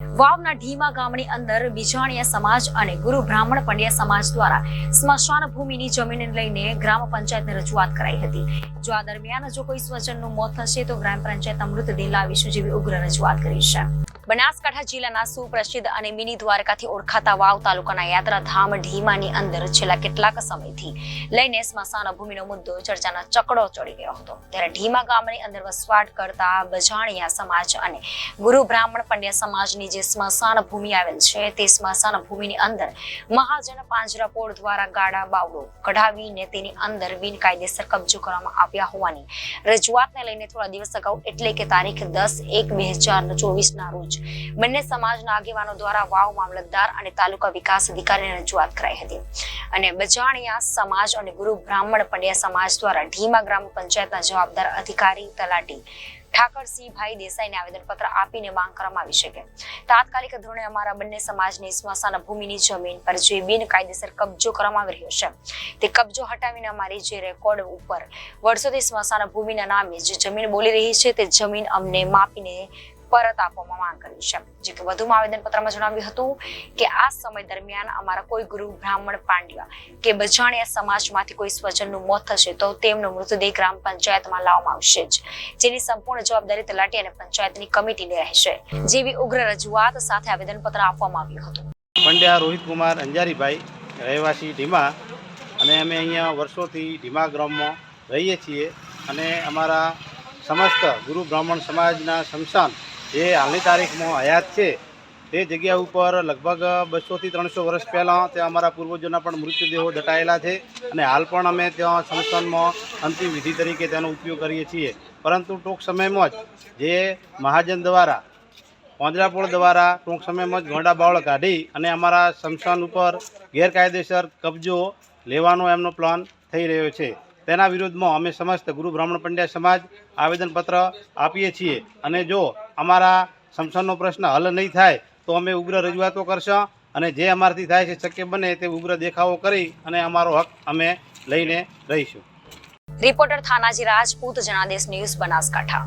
વાવના ઢીમા ગામની અંદર બીજાણીયા સમાજ અને ગુરુ બ્રાહ્મણ પંડ્યા સમાજ દ્વારા સ્મશાન ભૂમિની જમીન લઈને ગ્રામ પંચાયતને રજૂઆત કરાઈ હતી। જો આ દરમિયાન જો કોઈ સ્વજનનું મોત થશે તો ગ્રામ પંચાયતના મૃતદેહ લાવીશું જેવી ઉગ્ર રજૂઆત કરી છે। બનાસકાંઠા જિલ્લાના સુપ્રસિદ્ધ અને મિની દ્વારકાથી ઓળખાતા વાવ તાલુકાના યાત્રાધામ ઢીમાની અંદર છેલ્લા કેટલાક સમયથી લઈને સ્મશાન ભૂમિનો મુદ્દો ચર્ચાના ચકડો ચડી ગયો હતો। ત્યારે ઢીમા ગામની અંદર વસવાટ કરતા બજાણિયા સમાજ અને ગુરુ બ્રાહ્મણ પંડ્યા સમાજની જે સ્મશાન ભૂમિ આવેલ છે તે સ્મશાન ભૂમિની અંદર મહાજન પાંજરાપોળ દ્વારા ગાડા બાવડો કઢાવીને તેની અંદર બિનકાયદેસર કબજો કરવામાં આવ્યા હોવાની રજૂઆતને લઈને થોડા દિવસ અગાઉ એટલે કે તારીખ 10/1/2024 રોજ બંને સમાજના આગેવાનો દ્વારા વાવ મામલતદાર અને તાલુકા વિકાસ અધિકારીને રજૂઆત કરાઈ હતી અને બજાણિયા સમાજ અને ગુરુ બ્રાહ્મણ પંડ્યા સમાજ દ્વારા ઢીમા ગ્રામ પંચાયતના જવાબદાર અધિકારી તલાટી ઠાકરસિંહભાઈ દેસાઈને આવેદનપત્ર આપીને માંગ કરવામાં આવી છે કે તાત્કાલિક ધોરણે અમારા બંને સમાજની સ્મશાન ભૂમિની જમીન પર જે બિનકાયદેસર કબજો કરવામાં આવી રહ્યો છે તે કબજો હટાવીને અમારી જે રેકોર્ડ ઉપર વર્ષોથી સ્મશાન ભૂમિના નામે જે જમીન બોલી રહી છે તે જમીન અમને માપીને પરત આપવામાં માંગ કરી છે। જે કે વધુમાં આવેદનપત્રમાં જણાવ્યું હતું કે આ સમય દરમિયાન અમારા કોઈ ગુરુ બ્રાહ્મણ પાંડ્યા કે બજાણિયા સમાજમાંથી કોઈ સ્વજનનું મોત થશે તો તેમનો મૃતદેહ ગ્રામ પંચાયતમાં લાવવામાં આવશે જ, જેની સંપૂર્ણ જવાબદારી તલાટી અને પંચાયતની કમિટીને રહેશે જેવી ઉગ્ર રજૂઆત સાથે આવેદનપત્ર આપવામાં આવ્યું હતું। પંડ્યા રોહિત કુમાર અંજારીભાઈ, રહેવાસી ઢીમા, અને અમે અહીંયા વર્ષોથી ઢીમા ગ્રામમાં રહીએ છીએ અને અમારા સમસ્ત ગુરુ બ્રાહ્મણ સમાજના શમશાન જે હાલની તારીખમાં હયાત છે તે જગ્યા ઉપર લગભગ 200 થી 300 વર્ષ પહેલાં ત્યાં અમારા પૂર્વજોના પણ મૃતદેહો દટાયેલા છે અને હાલ પણ અમે ત્યાં શમશાનમાં અંતિમ વિધિ તરીકે તેનો ઉપયોગ કરીએ છીએ। પરંતુ ટૂંક સમયમાં જ જે મહાજન દ્વારા પાંજરાપોળ દ્વારા ટૂંક સમયમાં જ ગોંડા બાવળ કાઢી અને અમારા શમશાન ઉપર ગેરકાયદેસર કબજો લેવાનો એમનો પ્લાન થઈ રહ્યો છે। તેના વિરોધમાં અમે સમસ્ત ગુરુ બ્રાહ્મણ પંડ્યા સમાજ આવેદનપત્ર આપીએ છીએ અને જો અમારા શમશાનનો પ્રશ્ન હલ નહીં થાય તો અમે ઉગ્ર રજૂઆતો કરશું અને જે અમારાથી થાય છે શક્ય બને તે ઉગ્ર દેખાવો કરી અને અમારો હક અમે લઈને રહીશું। Reporter Thanaji Rajput, Janadesh news, Banaskantha.